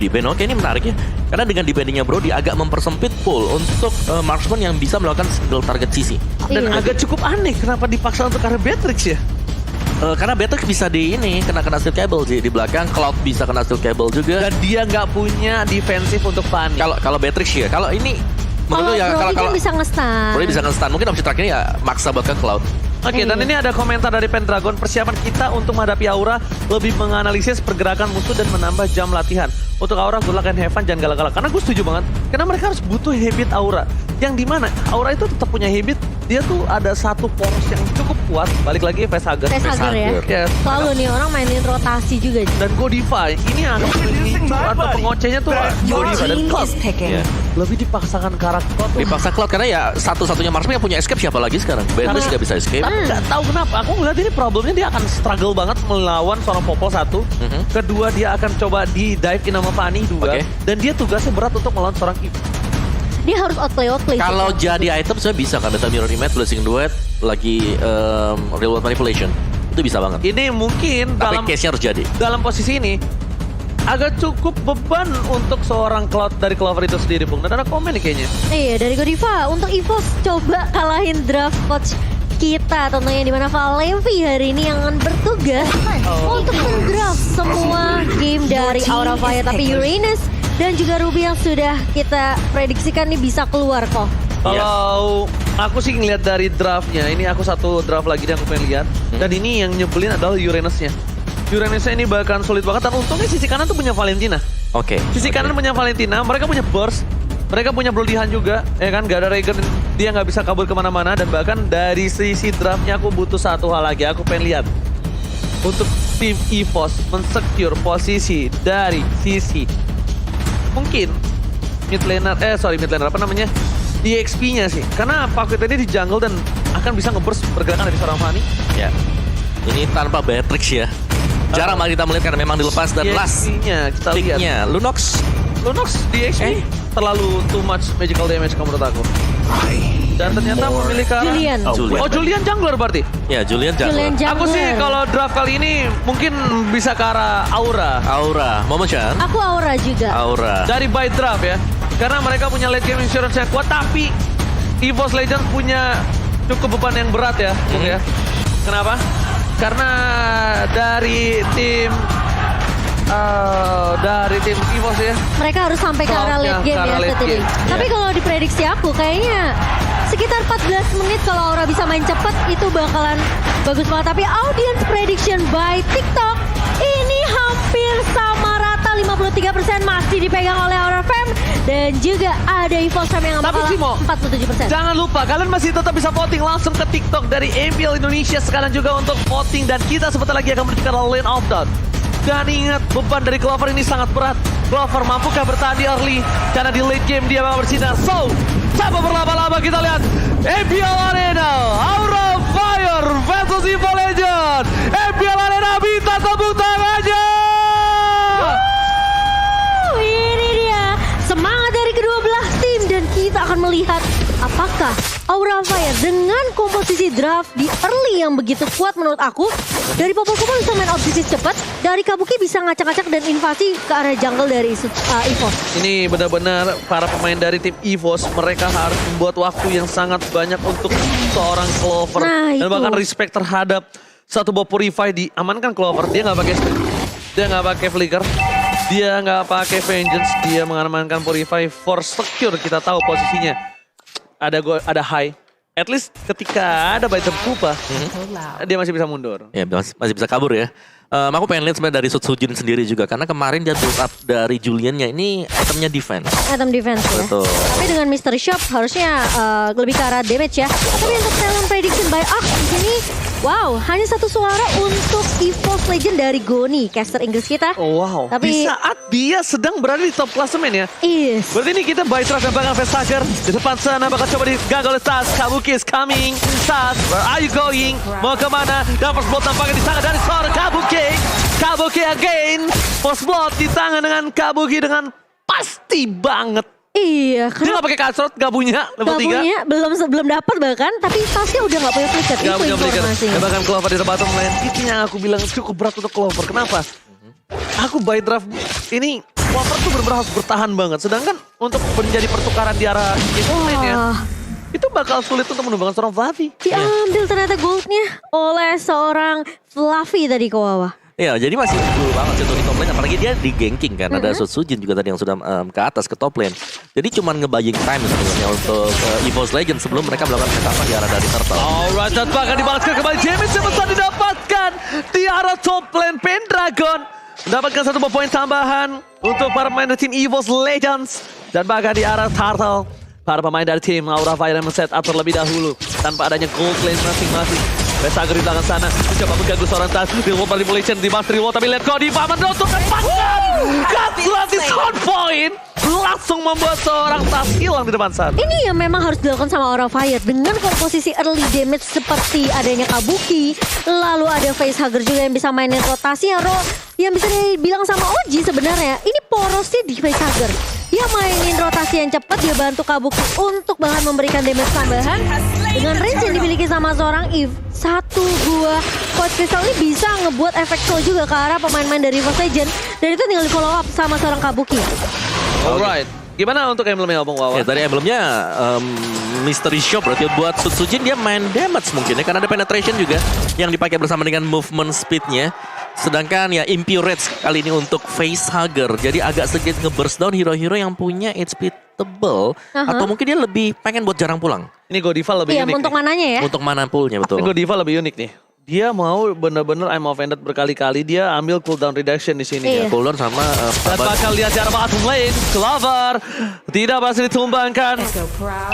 di-ban. Oke, ini menarik ya. Karena dengan di-bandingnya Brody agak mempersempit pool untuk marksman yang bisa melakukan single target CC. Dan Iya. agak cukup aneh kenapa dipaksa untuk karena Beatrix ya. Karena Beatrix bisa kena steel cable sih di belakang, Cloud bisa kena steel cable juga. Dan dia nggak punya defensif untuk Fanny. Kalau Beatrix ya, kalau ini Kalau menurut ya Brody kan bisa nge-stun. Brody bisa nge-stun. Mungkin opsi terakhirnya ya maksa buat ke Cloud. Oke, dan ini ada komentar dari Pendragon. Persiapan kita untuk menghadapi Aura lebih menganalisis pergerakan musuh dan menambah jam latihan. Untuk Aura, good luck and have fun, jangan galak-galak. Karena gue setuju banget. Karena mereka harus butuh habit Aura. Yang dimana Aura itu tetap punya habit. Dia tuh ada satu poros yang cukup kuat. Balik lagi Facehugger. Facehugger ya. Yes. Selalu nih orang mainin rotasi juga. Dan Godify, ini akan memicu atau pengocehnya tuh Godify dan Cloud. Iya. Lebih dipaksakan karakter Cloud tuh. Dipaksa Cloud karena ya satu-satunya marksman yang punya escape siapa lagi sekarang? Beatrix nggak bisa escape. Tapi nggak tahu kenapa. Aku ngeliat ini problemnya dia akan struggle banget melawan seorang Popol satu. Kedua dia akan coba di dive in sama Fanny dua. Oke. Dan dia tugasnya berat untuk melawan seorang Eve. Dia harus outplay. Kalau jadi item sebenarnya bisa kan, Data Mirror Image, Blessing Duet, lagi Real World Manipulation. Itu bisa banget. Ini mungkin Tapi case-nya harus jadi. dalam posisi ini agak cukup beban untuk seorang Cloud dari Clover itu sendiri, Bung. Dan ada komen nih kayaknya. Iya, dari Godiva untuk EVOS coba kalahin draft coach kita tentunya, di mana Valenvi hari ini yang akan bertugas untuk mendraft semua game dari Aura Fire. Tapi Uranus dan juga Ruby yang sudah kita prediksikan nih bisa keluar kok. Kalau aku sih ngeliat dari draftnya, ini aku satu draft lagi yang aku pengen lihat. Dan ini yang nyebelin adalah Uranusnya. Uranusnya ini bahkan sulit banget. Dan untungnya sisi kanan tuh punya Valentina. Oke. Sisi kanan punya Valentina, mereka punya burst. Mereka punya Broldihan juga, ya kan? Gak ada Regen, dia nggak bisa kabur kemana-mana. Dan bahkan dari sisi draftnya aku butuh satu hal lagi. Aku pengen lihat untuk tim EVOS mensecure posisi dari sisi mungkin mid laner, apa namanya? EXP-nya sih. Karena Pakuet ini di jungle dan akan bisa nge-burst pergerakan dari seorang Fanny. Ya. Ini tanpa Beatrix ya. Jarang banget kita melihat karena memang dilepas dan last EXP-nya kita lihat. picknya Lunox. Lunox di EXP terlalu too much magical damage kalau menurut aku. Dan ternyata memilih ke arah Julian. Oh, Julian jungler berarti. Ya, Julian Julian jungler. Aku sih jungler. kalau draft kali ini mungkin bisa ke arah Aura. Aura, Momochan. Aku Aura juga. Aura. Dari buy draft ya. Karena mereka punya late game insurance yang kuat. Tapi EVOS Legends punya cukup beban yang berat ya, Bung ya. Kenapa? Karena dari tim EVOS ya. Mereka harus sampai ke arah late game Ke arah ya late tadi. game. Tapi kalau diprediksi aku kayaknya sekitar 14 menit kalau Aura bisa main cepet itu bakalan bagus banget. Tapi audience prediction by TikTok ini hampir sama rata, 53% masih dipegang oleh Aura Fam. Dan juga ada EVOS Fam yang Tapi kalah Cimo, 47%. Jangan lupa kalian masih tetap bisa voting langsung ke TikTok dari MPL Indonesia sekarang juga untuk voting. Dan kita sebentar lagi akan menuju ke Lane of Dawn. Dan ingat, beban dari Clover ini sangat berat. Clover mampukah bertahan di early? Karena di late game dia bakal bersinar. So, siapa berlama-lama kita lihat MPL Arena, Aura Fire versus Evil Legend. MPL Arena minta tepuk tangannya. Ini dia semangat dari kedua belah tim dan kita akan melihat apakah Aura Fire dengan komposisi draft di early yang begitu kuat menurut aku. Dari Popol bisa main objektif cepat, dari Kabuki bisa ngacak-ngacak dan invasi ke arah jungle dari EVOS. Ini benar-benar para pemain dari tim EVOS, mereka harus membuat waktu yang sangat banyak untuk seorang Clover. Nah, Dan itu. bahkan respect terhadap satu bot Purify diamankan Clover. Dia nggak pakai sprint, dia nggak pakai flicker, dia nggak pakai vengeance, dia mengamankan Purify for secure. Kita tahu posisinya ada high. At least ketika ada Baitem Pupa, dia masih bisa mundur. Ya, masih bisa kabur ya. Aku pengen lihat sebenarnya dari Sutsujin sendiri juga. Karena kemarin dia build up dari Juliannya ini itemnya defense. Item defense ya. Betul. Tapi dengan Mystery Shop harusnya lebih ke arah damage ya. Tapi untuk talent prediction by Axe di sini, wow, hanya satu suara untuk EVOS Legend dari Goni, caster Inggris kita. Oh wow, Tapi- di saat dia sedang berada di top klasemen ya. Is. Berarti ini kita by trust dan bakal Facehugger. Di depan sana bakal coba digagal oleh Tas. Kabuki is coming. Tas, where are you going? Mau kemana? Dan first blood tampaknya di tangan dari seorang Kabuki. Kabuki again. First blood di tangan dengan Kabuki dengan pasti banget. Iya, Dia karena nggak pakai cutthroat, nggak punya level 3. punya, belum dapat bahkan, tapi Tasnya udah nggak punya flicker. Gak Itu punya flicker. informasinya. Dan bahkan Clover di bottom lane. Itu yang aku bilang cukup berat untuk Clover. Kenapa? Aku buy draft ini Waver tuh benar-benar harus bertahan banget. Sedangkan untuk menjadi pertukaran di arah game lane ya, Wah, itu bakal sulit untuk menumbangkan seorang Fluffy. diambil ternyata goldnya oleh seorang Fluffy tadi Kawawa. Ya, jadi masih dulu banget sih Tony top lane, apalagi dia di ganking kan. Ada Sotsujin juga tadi yang sudah ke atas, ke top lane. Jadi cuman nge-buying time sebenarnya untuk EVOS Legends sebelum mereka melakukan setupan di arah dari Turtle. Alright, dan bahkan dibalaskan kembali James yang besar didapatkan di arah top lane Pendragon. Mendapatkan 1 poin tambahan untuk para pemain dari tim EVOS Legends. Dan bahkan di arah Turtle, para pemain dari tim Aura Fire men-set up terlebih dahulu tanpa adanya gold lane masing-masing. Vesager di belakang sana mencoba mengganggu seorang tas. Reward manipulation di Master Reward, tapi lihat kok di Paman untuk tempatkan. Gatlatis hard point langsung membuat seorang tas hilang di depan sana. Ini yang memang harus dilakukan sama Aura Fire dengan komposisi early damage seperti adanya Kabuki, lalu ada Facehugger juga yang bisa mainin rotasi yang bisa dibilang sama Oji sebenarnya. Ini porosnya di Facehugger. Dia mainin rotasi yang cepat, dia bantu Kabuki untuk bahkan memberikan damage tambahan dengan range yang dimiliki sama seorang Eve. 1 buah Void Crystal ini bisa ngebuat efek slow juga ke arah pemain-pemain dari EVOS Legend, dan itu tinggal di follow up sama seorang Kabuki. Alright, gimana untuk emblemnya Bang Wawa? Ya, tadi emblemnya Mystery Shop berarti buat Sotsujin dia main damage mungkin ya, karena ada penetration juga yang dipakai bersama dengan movement speednya. Sedangkan ya Impure Rage kali ini untuk Facehugger, jadi agak sedikit nge-burst down hero-hero yang punya HP tebel, atau mungkin dia lebih pengen buat jarang pulang. Ini Godiva lebih Iya, unik untuk nih. mananya ya. Untuk mana poolnya betul. Ini Godiva lebih unik nih. Dia mau bener-bener I'm offended berkali-kali. Dia ambil cooldown reduction di sini. Iya. Ya. Cooldown sama Dan bakal lihat cara bottom lane. Clover tidak berhasil ditumbangkan.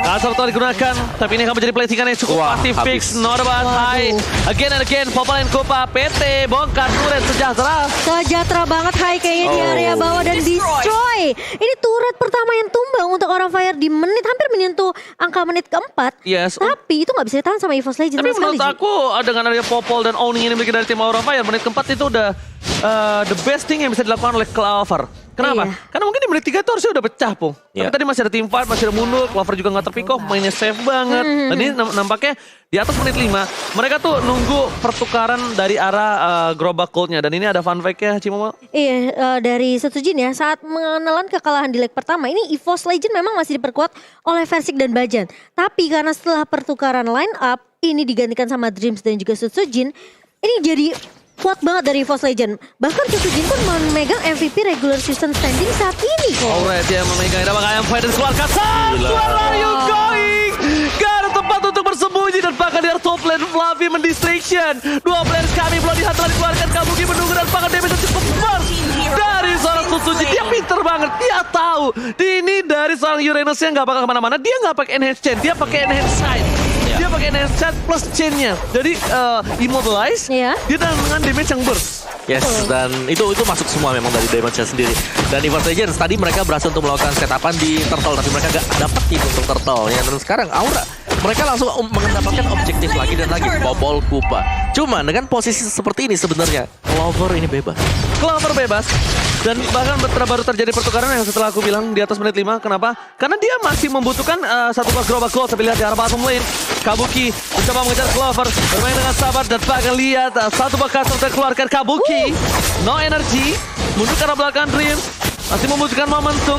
Kasar telah digunakan. Tapi ini akan menjadi platingan yang cukup Wah, pasif habis. fix. Not about high. Again and again. Populate Kupa. PT. Bongkar. Turret sejahtera. Sejahtera banget Hai kayaknya di area bawah dan destroy. Ini turret pertama yang tumbang untuk Aura Fire di hampir menyentuh angka menit keempat. Yes. Tapi itu nggak bisa ditahan sama EVOS Legends Tapi sama sekali. menurut aku dengan adanya Popol dan owning ini dimiliki dari tim Aura Fire, menit keempat itu udah the best thing yang bisa dilakukan oleh Clover. Kenapa? Iya. Karena mungkin di menit 3 itu harusnya udah pecah, Pung. Tapi Iya. tadi masih ada team fight, masih ada mundur, Clover juga nggak terpick off, mainnya safe banget. Dan ini nampaknya di atas menit 5, mereka tuh nunggu pertukaran dari arah Gerobak Cold-nya. Dan ini ada fun fact-nya, Cimomo. Iya, dari Sotsujin ya, saat menelan kekalahan di leg pertama, ini EVOS Legend memang masih diperkuat oleh Versik dan Bajan. Tapi karena setelah pertukaran line up, ini digantikan sama Dreams dan juga Sotsujin, ini jadi kuat banget dari EVOS Legend. Bahkan Sotsujin pun memegang MVP regular season standing saat ini kok. Alright, dia memegang ada bakal yang fight dan keluarkan. Where are you going? Gak ada tempat untuk bersembunyi dan bahkan di top lane Fluffy mendistraction. 2 players kami belum lihat telah dikeluarkan. Kabuki menunggu dan bahkan damage cukup burst dari seorang Sotsujin. Dia pinter banget, dia tahu. Ini dari seorang Uranus yang gak bakal kemana-mana. Dia gak pakai enhance chain, dia pakai enhance side. Dia pakai enhance chain plus chainnya. Jadi immortalize, Iya. dia dengan damage yang burst. Yes, dan itu masuk semua memang dari damage-nya sendiri. Dan EVOS Legends tadi mereka berhasil untuk melakukan setapan di Turtle, tapi mereka gak dapetin untuk Turtle ya. Dan sekarang Aura mereka langsung mendapatkan objektif lagi dan lagi, Popol Kupa. Cuma dengan posisi seperti ini sebenarnya Clover ini bebas. Clover bebas. Dan bahkan baru terjadi pertukaran yang setelah aku bilang di atas menit 5. Kenapa? Karena dia masih membutuhkan satu buah gerobak gold. Tapi lihat di arah bottom lane. Kabuki mencoba mengejar Clover. Bermain dengan sabar dan bahkan lihat satu buah kasar terkeluarkan Kabuki. No energy. Mundur ke arah belakang Dreams. Masih membutuhkan momentum.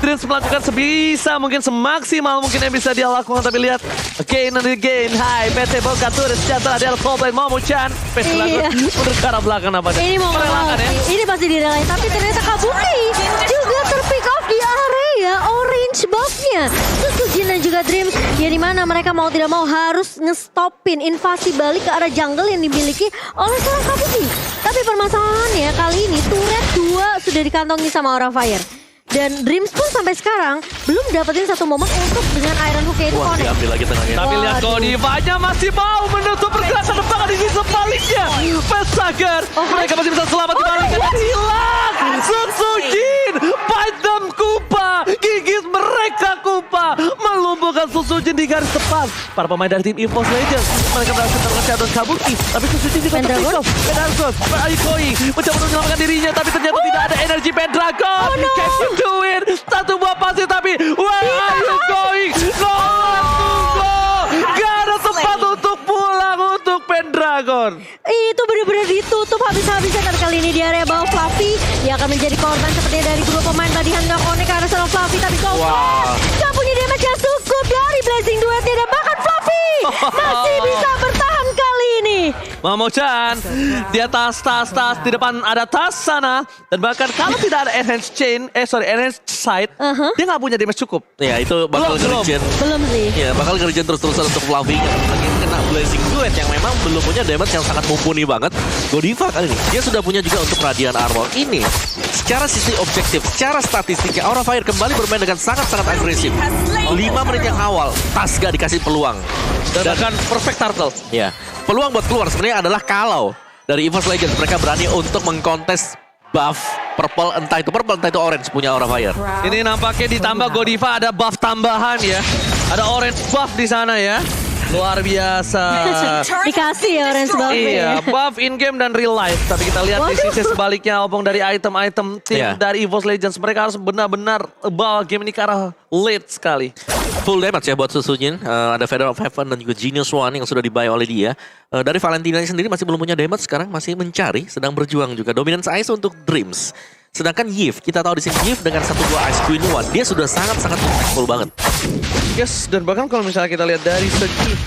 Dreams melakukan sebisa mungkin, semaksimal mungkin yang bisa dia lakukan. Tapi lihat again and again. Hai PT Bongkar Turret sejahtera di atas top lane. Momo-chan. Iya. Mundur ke arah belakang apa? Ini mau Merelakan ya. ini pasti direlain, tapi ternyata Kabuki juga terpick off di area orange buff-nya. Sotsujin dan juga Dreams, ya di mana mereka mau tidak mau harus ngestopin invasi balik ke arah jungle yang dimiliki oleh seorang Kabuki. Tapi permasalahannya kali ini turret 2 sudah dikantongi sama Aura Fire. Dan Dreams pun sampai sekarang belum dapetin satu momen untuk dengan Iron Hook itu Wah, connect. diambil lagi tengahnya. Tapi lihat Waduh. Godivanya masih mau menutup pergerakan depan di sisi sebaliknya. Vesager, mereka masih bisa selamat dibalik dan hilang. Sotsujin, bite them Kupa, gigit mereka Kupa, melumpuhkan Sotsujin di garis depan. Para pemain dari tim EVOS Legends, mereka berhasil terkejar dan Kabuki, tapi Sotsujin juga Pendragon? terpick off. Pendragon, where are you going? Mencoba untuk menyelamatkan dirinya, tapi ternyata tidak ada energi Pendragon. Can you do it? Satu buah pasir, tapi where are you going? No, tunggu. Gak ada tempat untuk pulang untuk Pendragon. itu benar-benar ditutup habis-habisan. Dan kali ini di area bawah Fluffy, dia akan menjadi korban sepertinya dari kedua pemain tadi. Nggak connect ke arah seorang Fluffy, tapi Koko nggak punya damage yang cukup dari Blazing Duetnya. Dan bahkan Fluffy masih bisa bertahan kali ini. Mamo-chan, dia tas di depan ada tas sana, dan bahkan kalau tidak ada enhanced sight, dia nggak punya damage cukup. Ya itu bakal ngerjen. Belum sih. Ya bakal ngerjen terus-terusan untuk Fluffy. Lagi kena Blazing Duet yang memang belum punya damage yang sangat mumpuni banget. Godiva kali ini dia sudah punya juga untuk Radiant Armor ini. Secara sisi objektif, secara statistiknya Aura Fire kembali bermain dengan sangat-sangat agresif. 5 menit yang awal, Tas gak dikasih peluang. Dan bahkan perfect turtle. Ya, peluang buat keluar sebenarnya adalah kalau dari EVOS Legends mereka berani untuk mengkontes buff purple, entah itu orange punya Aura Fire. Ini nampaknya ditambah Godiva ada buff tambahan ya. Ada orange buff di sana ya. Luar biasa. Dikasih ya orange buff. Iya, buff in game dan real life. Tapi kita lihat di sisi sebaliknya, opung dari item-item tim dari EVOS Legends, mereka harus benar-benar bawa game ini ke arah late sekali. Full damage ya buat Susujin. Ada Feather of Heaven dan juga Genius One yang sudah dibuy oleh dia. Dari Valentina sendiri masih belum punya damage, sekarang masih mencari, sedang berjuang juga. Dominance Ice untuk Dreams. Sedangkan Yves, kita tahu di sini Yves dengan 1-2 Ice Queen One, dia sudah sangat-sangat impactful banget. Yes, dan bahkan kalau misalnya kita lihat dari segi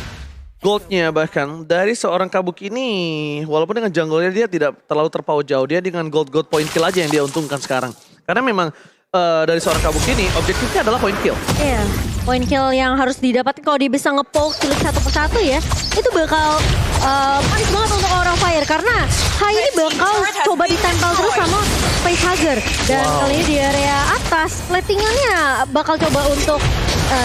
goldnya, bahkan dari seorang Kabuki ini, walaupun dengan jungle-nya dia tidak terlalu terpaut jauh, dia dengan gold point kill aja yang dia untungkan sekarang. Karena memang dari seorang Kabuki ini objektifnya adalah point kill. Iya, point kill yang harus didapatkan kalau dia bisa nge-poke cilik satu persatu ya, itu bakal manis banget untuk Aura Fire. Karena Hai ini bakal coba ditempel terus sama Facehugger. Dan kali ini di area atas, platingannya bakal coba untuk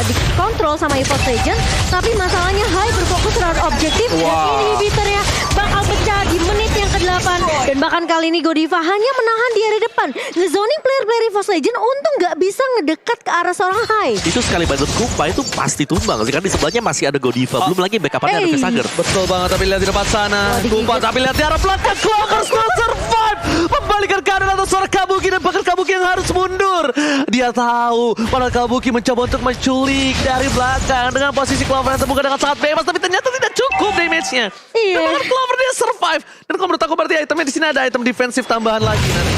dikontrol sama EVOS Legends. Tapi masalahnya Hai berfokus terhadap objektif dan inhibitornya bakal pecah di menit yang ke-8. Dan bahkan kali ini Godiva hanya menahan di area depan. Ngezoning player-player EVOS Legends untung nggak bisa ngedekat ke arah seorang Hai. Itu sekali banget Kupa itu pasti tumbang. Karena di sebelahnya masih ada Godiva. Belum lagi backup-nya ada Facehugger. Betul banget, tapi lihat di depan sana. Kupa, tapi lihat di arah belakang. Clockers not survive. Membalikan keadaan atas suara Kabuki dan bahkan Kabuki yang harus mundur. Dia tahu pada Kabuki mencoba untuk menculik dari belakang dengan posisi Clover yang terbuka dengan sangat bebas, tapi ternyata tidak cukup damage-nya. Iya. Dan bahkan Clover dia survive. Dan kalau menurut aku berarti itemnya di sini ada item defensif tambahan lagi nanti.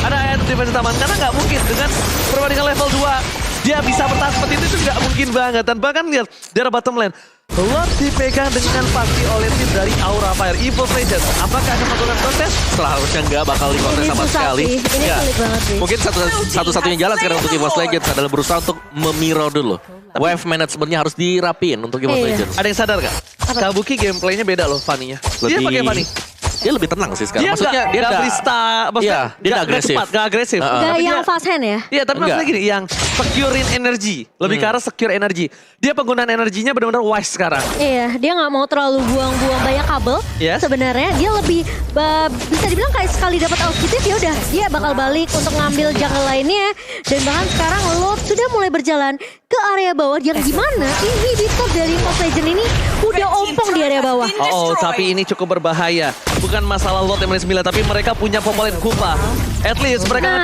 Ada item defensif tambahan karena nggak mungkin dengan perbandingan level 2 dia bisa bertahan seperti itu nggak mungkin banget. Dan bahkan lihat dari bottom lane, Lord dipegang dengan pasti oleh tim dari Aura Fire EVOS Legends. Apakah akan melakukan kontes? Seharusnya nggak bakal dikontes sama sekali. Ini sulit banget sih. Mungkin satu-satunya jalan sekarang untuk EVOS Legends adalah berusaha untuk memiro dulu. Wave managementnya harus dirapin untuk EVOS Legends. Ada yang sadar gak? Kabuki gameplaynya beda loh Fanny-nya. Dia pakai Fanny. Dia lebih tenang sih sekarang. Maksudnya dia nggak agresif. Gak yang fast hand ya? Iya, tapi maksudnya gini, yang securein energi. Lebih ke arah secure energi. Dia penggunaan energinya benar-benar wise sekarang. Iya, dia nggak mau terlalu buang-buang banyak kabel. Sebenarnya dia lebih bisa dibilang kayak sekali dapat objektif ya udah dia bakal balik untuk ngambil jungle lainnya. Dan bahkan sekarang Lord sudah mulai berjalan ke area bawah yang gimana inhibitor dari EVOS Legends ini udah ompong di area bawah. Oh, tapi ini cukup berbahaya. Bukan masalah Lord M9, tapi mereka punya Popolin Kupa. At least mereka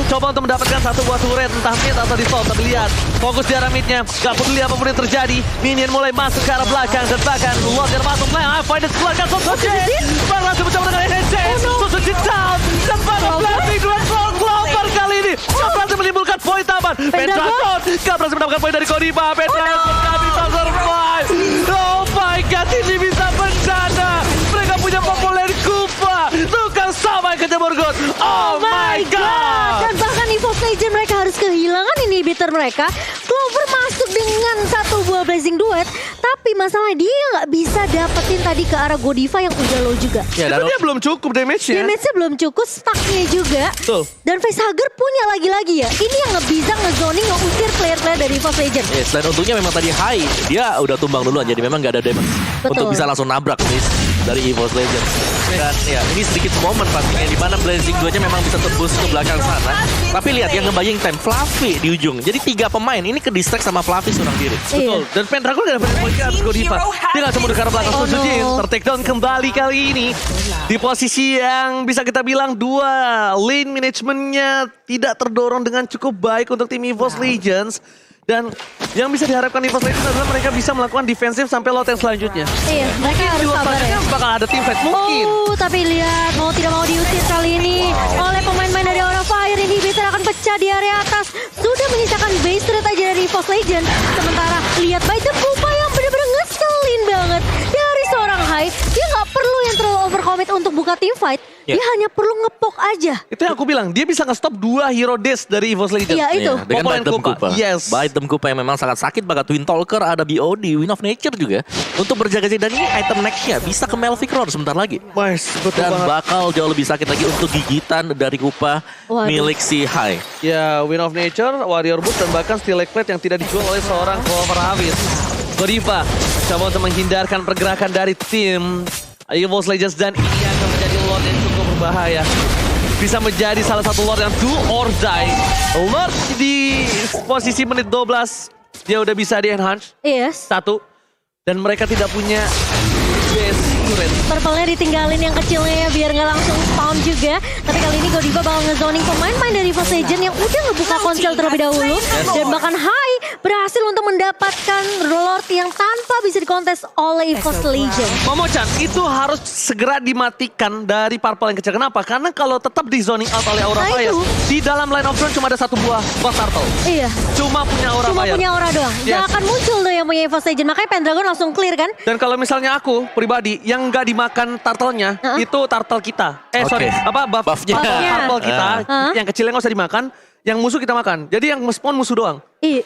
coba untuk mendapatkan satu buah turret, entah mid atau di top. Tapi lihat, fokus di arah midnya. Gak peduli apapun yang terjadi. Minion mulai masuk ke arah belakang. Dan bahkan Lord yang masuk lane. I find it belakang Susujin. Berhasil mencoba dengan NHC. Susujin down. Dan bahkan Blazing Duet Clover kali ini. Gak berhasil menimbulkan poin tambahan. Pendragon. Gak berhasil mendapatkan poin dari Godiva. Pendragon gak bisa survive. Oh my god, ini bisa bencana. Mereka punya Popolin Kupa. Tukang sampai ke Jemurgot. Oh my god. Dan bahkan EVOS Legends mereka harus kehilangan inhibitor mereka. Clover masuk dengan satu buah Blazing Duet. Tapi masalahnya dia nggak bisa dapetin tadi ke arah Godiva yang udah low juga. Ya, dan dia belum cukup damage-nya. Damage-nya belum cukup, stuck-nya juga. Betul. Dan Facehugger punya lagi-lagi ya. Ini yang nggak bisa ngezoning, ngeusir player-player dari EVOS Legends. Selain untungnya memang tadi Hai, dia udah tumbang duluan. Jadi memang nggak ada damage untuk bisa langsung nabrak nih dari EVOS Legends. Dan ya ini sedikit momen pastinya di mana Blazing Duetnya memang bisa tembus ke belakang sana. Tapi lihat yang ngebaying time Fluffy di ujung. Jadi 3 pemain ini ke distract sama Fluffy seorang diri. Betul. Dan Pendragon gak dapat poin ke atas Godiva. Dia gak cuma ke arah belakang Susujin. Ter-take down kembali kali ini. Di posisi yang bisa kita bilang lane managementnya tidak terdorong dengan cukup baik untuk tim EVOS Legends. Dan yang bisa diharapkan EVOS Legends adalah mereka bisa melakukan defensif sampai lot yang selanjutnya. Iya, mereka harus Di sabar ya. selanjutnya bakal ada team fight mungkin. Tapi lihat mau tidak mau diusir kali ini oleh pemain-pemain dari Aura Fire. Inhibitor akan pecah di area atas. Sudah menyisakan base rate aja dari EVOS Legends. Sementara lihat by the Pupa yang benar-benar ngeselin banget. Dari seorang Hai, dia nggak perlu yang terlalu overcommit untuk buka team fight. Ya. Dia hanya perlu ngepok aja. Itu yang aku bilang, dia bisa nge-stop 2 hero dash dari EVOS Legends. Iya itu. Iya, dengan Popo dan Bite Them Kupa. Kupa. Yes. Bite Them Kupa yang memang sangat sakit banget. Twin Talker, ada BOD, Wind of Nature juga. Untuk berjaga-jaga, dan ini item next-nya bisa ke Melvic Roar sebentar lagi. Nice, betul Dan banget. bakal jauh lebih sakit lagi untuk gigitan dari Kupa Waduh. milik si Hai. Ya, Wind of Nature, Warrior Boots, dan bahkan Steel Plate yang tidak dijual oleh seorang Clover Harvest. Godiva coba untuk menghindarkan pergerakan dari tim EVOS Legends, dan ini akan menjadi Lord yang cukup berbahaya. Bisa menjadi salah satu Lord yang do or die. Lord di posisi menit 12, dia udah bisa di-enhance. Yes. 1. Dan mereka tidak punya base turret. Purple-nya ditinggalin yang kecilnya ya biar nggak langsung spawn juga. Tapi kali ini Godiva bakal ngezoning pemain-pemain dari EVOS Legends yang udah ngebuka konsel terlebih dahulu. Dan bahkan Hai berhasil untuk mendapatkan Lord yang tanpa bisa dikontes oleh EVOS Legends. Momo-chan, itu harus segera dimatikan dari Purple yang kecil. Kenapa? Karena kalau tetap di zoning out oleh Aura Nah, Fire, itu. di dalam line of drone cuma ada satu buah Ghost Turtle. Iya. Cuma punya Aura Cuma Fire. punya aura doang. Gak Yes. akan muncul tuh yang punya EVOS Legends. Makanya Pendragon langsung clear kan. Dan kalau misalnya aku pribadi yang nggak dimakan turtle-nya, itu turtle kita. Oke. Sorry, apa Buff-nya. Turtle kita, yang kecilnya nggak usah dimakan, yang musuh kita makan. Jadi yang spawn musuh doang. Iya.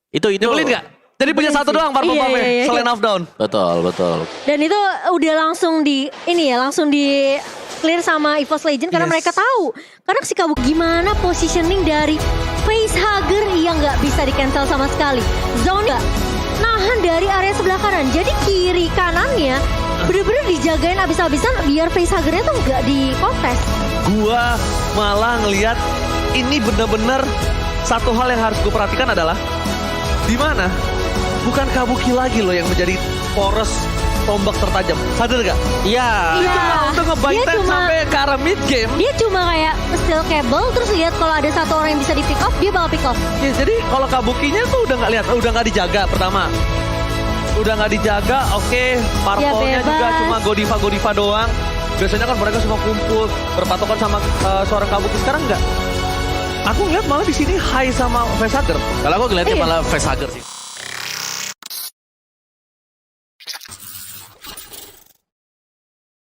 Itu Nyebelin nggak? Jadi punya satu doang purple Iya, buff-nya, iya, iya. selain half down. Betul. Dan itu udah langsung langsung di clear sama EVOS Legends karena Yes. mereka tahu. Karena si Kabuk gimana positioning dari facehugger yang nggak bisa di cancel sama sekali. Zone nggak nahan dari area sebelah kanan. Jadi kiri kanannya bener-bener dijagain abis-abisan biar facehuggernya tuh nggak di kontes. Gua malah ngelihat ini bener-bener satu hal yang harus gue perhatikan adalah di mana bukan Kabuki lagi loh yang menjadi poros tombak tertajam. Sadar gak? Iya. Iya. Untuk nge-buy Dia time cuma- sampai ke arah mid game. Dia cuma kayak steel cable terus lihat kalau ada satu orang yang bisa di pick off dia bakal pick off. Ya, jadi kalau Kabukinya tuh udah nggak lihat, udah nggak dijaga pertama. Udah nggak dijaga, oke. Purple-nya bebas. juga cuma Godiva doang. Biasanya kan mereka suka kumpul berpatokan sama seorang Kabuki. Sekarang nggak. Aku ngeliat malah di sini high sama Facehugger. Kalau aku ngeliatnya Iya. malah facehugger sih.